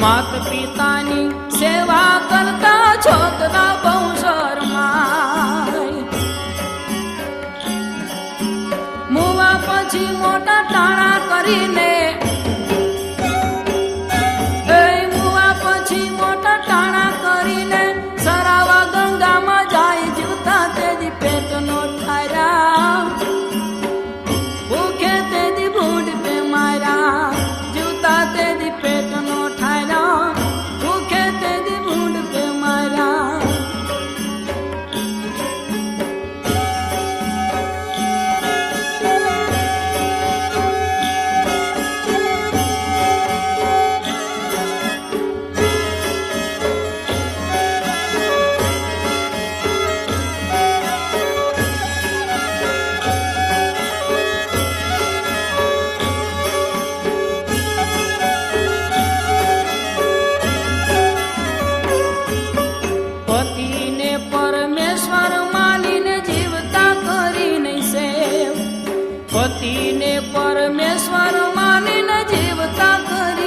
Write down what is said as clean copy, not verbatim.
માત પિતાની સેવા કરતા છોકરા બહુ શરમાય. મુવા પછી મોટા ટાણા કરીને મુવા પછી મોટા ટાણા કરીને સરાવા ગંગામાં જાય જીવતા તેજી પેટનો ઠાર્યા. ભૂખે તેજી ભૂંડ પે માર્યા જીવતા તેજી પેટનો ઠાર્યા. ભૂખે તેજી ભૂંડ પે માર્યા. પતિને પરમેશ્વર માનીને જીવતા કરી નહીં સેવ. પતિને પરમેશ્વર માનીને જીવતા કરી